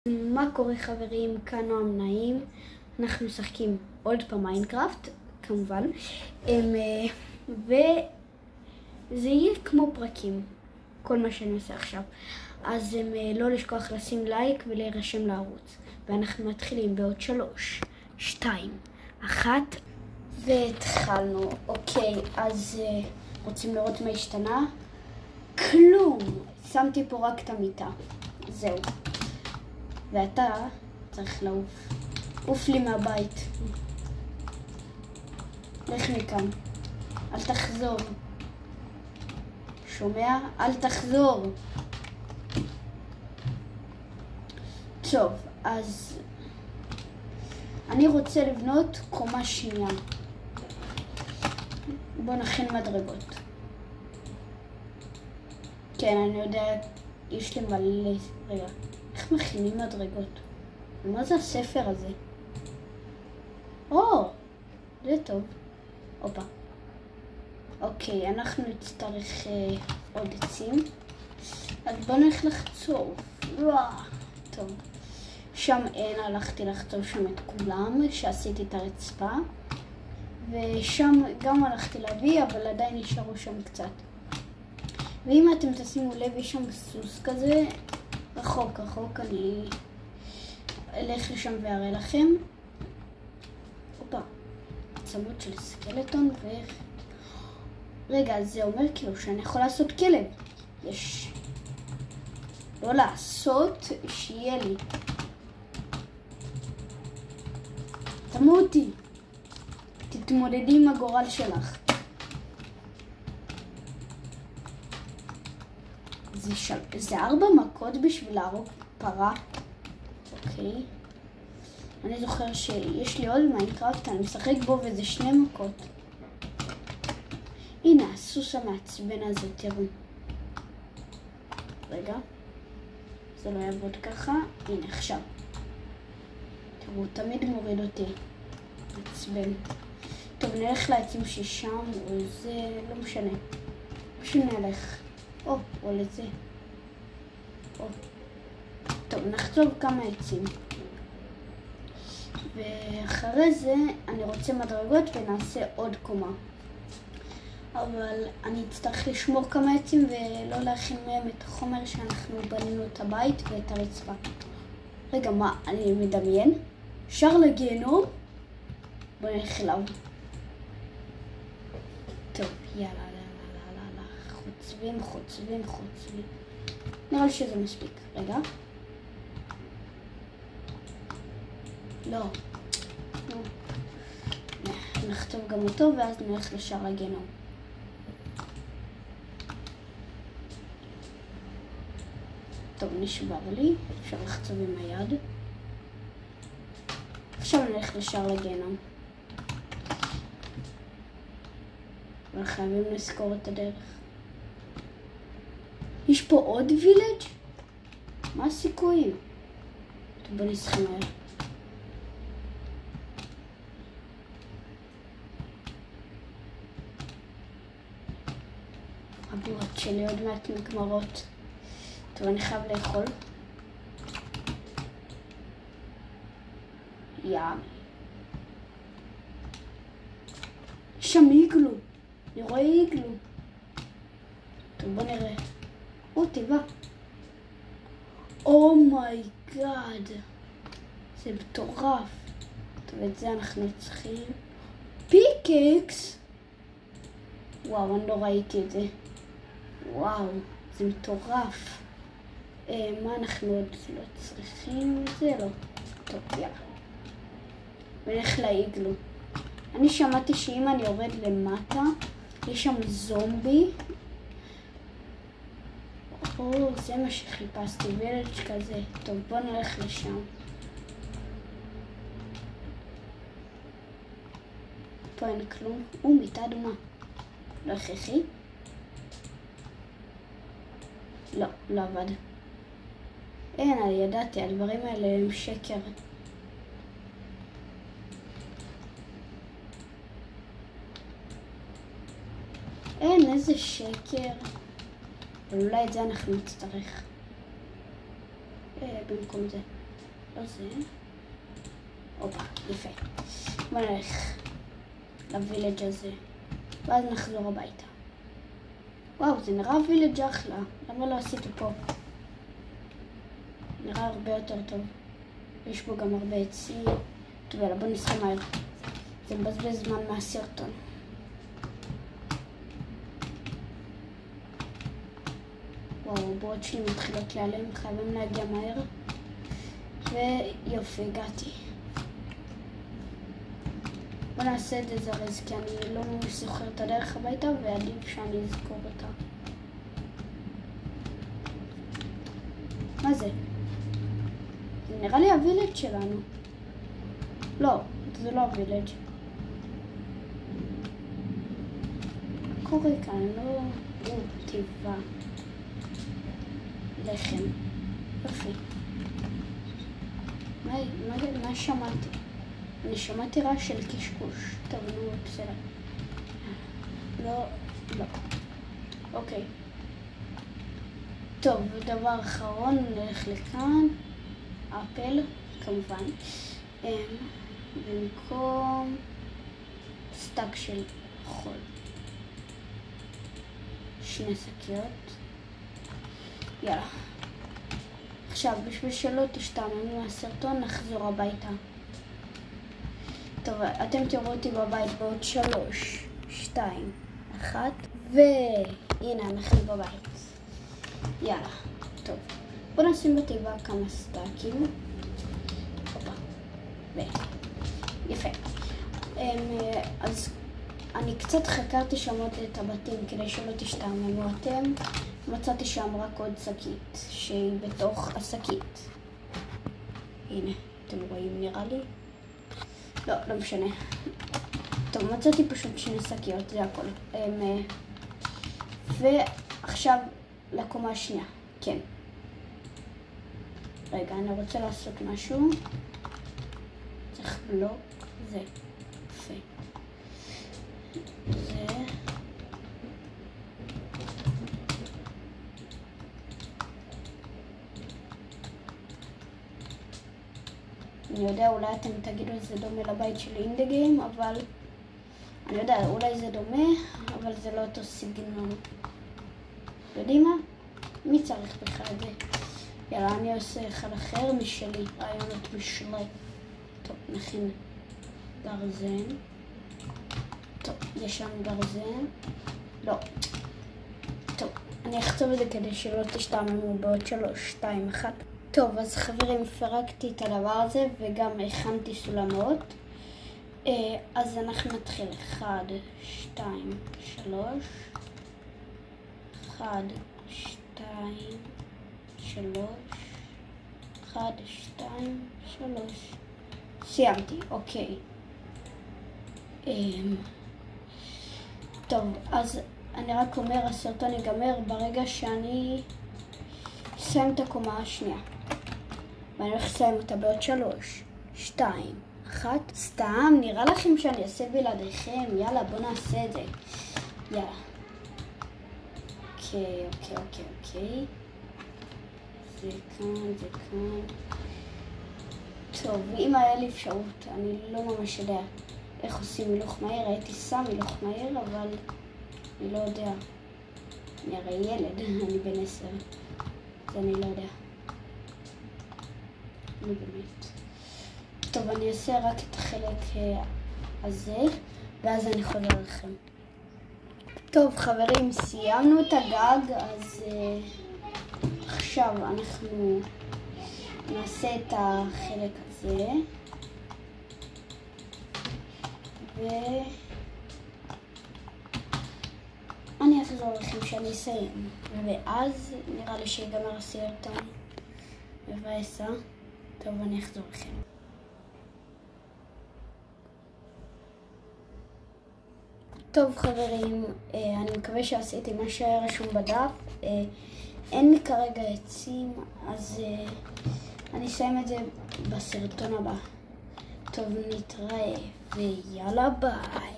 מה קורה חברים? כאן נועם נעים. אנחנו משחקים עוד פעם מיינקראפט, כמובן. וזה יהיה כמו פרקים, כל מה שאני עושה עכשיו. אז לא לשכוח לשים לייק ולהירשם לערוץ. ואנחנו מתחילים בעוד 3, 2, 1. והתחלנו. אוקיי, אז רוצים לראות מה השתנה? כלום! שמתי פה רק את המיטה. זהו. ואתה צריך לעוף. עוף לי מהבית. לך מכאן. אל תחזור. שומע? אל תחזור. טוב, אז אני רוצה לבנות קומה שנייה. בוא נכין מדרגות. כן, אני יודע, יש לי מלא. רגע. איך מכינים מדרגות? ומה זה הספר הזה? זה טוב. אופה. אוקיי, אנחנו נצטרך עוד עצים. אז בוא נלך לחצוב. טוב. שם אין, הלכתי לחצוב שם את כולם, שעשיתי את הרצפה. ושם גם הלכתי להביא, אבל עדיין נשארו שם קצת. ואם אתם תשימו לב, יש שם סוס כזה. רחוק, אני אלך לשם ואראה לכם. אופה, עצמות של סקלטון רגע, זה אומר כאילו שאני יכול לעשות כלב. יש. לא לעשות, שיהיה לי. תמותי. תתמודדי עם הגורל שלך. זה 4 מכות בשביל להרוג פרה. אוקיי. אני זוכר שיש לי עוד מיינקראפט, אני משחק בו וזה 2 מכות. הנה, הסוס המעצבן הזה, תראו. רגע. זה לא יעבוד ככה. הנה, עכשיו. תראו, תמיד מוריד אותי. מעצבן. טוב, נלך לעצים ששם, או זה, לא משנה. פשוט נלך. או לזה. טוב, נחצוב כמה עצים. ואחרי זה אני רוצה מדרגות ונעשה עוד קומה. אבל אני אצטרך לשמור כמה עצים ולא להכין מהם את החומר שאנחנו בנינו את הבית ואת הרצפה. רגע, מה? אני מדמיין? אפשר לגיהנום? בוא נלך אליו. טוב, יאללה. חוצבים. נראה לי שזה מספיק. רגע. לא. נכתוב גם אותו ואז נלך לשער הגיהנום. טוב, נשבר לי. אפשר לחצוב עם היד. עכשיו נלך לשער הגיהנום. אבל חייבים לזכור את הדרך. יש פה עוד וילג'? מה הסיכויים? טוב, בוא נסחמר. הבועות שלי עוד מעט נגמרות. טוב, אני חייב לאכול. יש שם איגלו. אני רואה איגלו. טוב, בוא נראה. תיבה. אומייגאד. זה מטורף. טוב, את זה אנחנו צריכים. פיקקס. וואו, אני לא ראיתי את זה. וואו, זה מטורף. מה אנחנו עוד לא צריכים? זה לא. טוב, יאללה. ונלך לאיגלו. אני שמעתי שאם אני יורד למטה, יש שם זומבי. זה מה שחיפשתי, וילג' כזה. טוב, בוא נלך לשם. פה אין כלום. מיטה אדומה. לא הכרחי. לא עבד. אני ידעתי, הדברים האלה הם שקר. איזה שקר. אבל אולי את זה אנחנו נצטרך. במקום זה. לא זה. אופה, יפה. בוא נלך לווילג' הזה, ואז נחזור הביתה. וואו, זה נראה וילג' אחלה. למה לא עשיתי פה? נראה הרבה יותר טוב. יש בו גם הרבה עצים. טוב, יאללה, בוא נסחה מהר. זה מבזבז זמן מהסרטון. וואו, הבועות שלי מתחילות להיעלם, חייבים להגיע מהר. ויופי, הגעתי. בוא נעשה את זה זרז, כי אני לא ממש זוכר את הדרך הביתה, ועדיף שאני אזכור אותה. מה זה? זה נראה לי הווילג' שלנו. לא, זה לא הווילג'. מה קורה כאן? לא... טבע. לחם. יופי. מה שמעתי? אני שמעתי רעש של קשקוש. טוב, נו, בסדר. לא. אוקיי. טוב, דבר אחרון, נלך לכאן. אפל, כמובן. במקום סטאק של חול. 2 שקיות. יאללה. עכשיו, בשביל שלא תשתעממו מהסרטון, נחזור הביתה. טוב, אתם תראו אותי בבית בעוד 3, 2, 1, והנה אנחנו בבית. יאללה, טוב. בואו נשים בתיבה כמה סטאקים. יפה. אז אני קצת חקרתי שם עוד את הבתים כדי שלא תשתעממו אתם. מצאתי שם רק עוד שקית שהיא בתוך השקית. הנה, אתם רואים נראה לי? לא משנה. טוב, מצאתי פשוט 2 שקיות, זה הכל. ועכשיו לקומה השנייה. כן. רגע, אני רוצה לעשות משהו. צריך בלוק. זה. יפה. זה. אני יודע, אולי אתם תגידו זה דומה לבית של אינדה גיים, אבל אני יודע, אולי זה דומה, אבל זה לא אותו סגנון. יודעים מה? מי צריך בכלל את זה? יאללה, אני עושה אחד אחר משלי, רעיונות משלי. טוב, נכין גרזן. טוב, יש שם גרזן. לא. טוב, אני אכתוב את זה כדי שלא תשתעממו בעוד 3, 2, 1. טוב, אז חברים, פרקתי את הדבר הזה וגם הכנתי סולמות. אז אנחנו נתחיל. 1, 2, 3. 1, 2, 3. 1, 2, 3. סיימתי, אוקיי. טוב, אז אני רק אומר, הסרטון ייגמר ברגע שאני אסיים את הקומה השנייה. ואני הולך לסיים אותה בעוד 3, 2, 1. סתם, נראה לכם שאני אעשה בלעדיכם? יאללה, בוא נעשה את זה. יאללה. אוקיי. זה כאן. טוב, אם היה לי אפשרות, אני לא ממש יודע איך עושים הילוך מהיר. הייתי שם הילוך מהיר, אבל אני לא יודע. אני הרי ילד, אני בן 10. אז אני לא יודע. אני באמת. טוב, אני אעשה רק את החלק הזה, ואז אני חוזר לכם. טוב, חברים, סיימנו את הגג, אז עכשיו אנחנו נעשה את החלק הזה. ואני אחזור לכם שאני אסיים. ואז נראה לי שיגמר הסרטון. מבאסה. טוב, אני אחזור לכם. טוב חברים, אני מקווה שעשיתי מה שהיה רשום בדף. אין לי כרגע עצים, אז אני אסיים את זה בסרטון הבא. טוב, נתראה ויאללה ביי.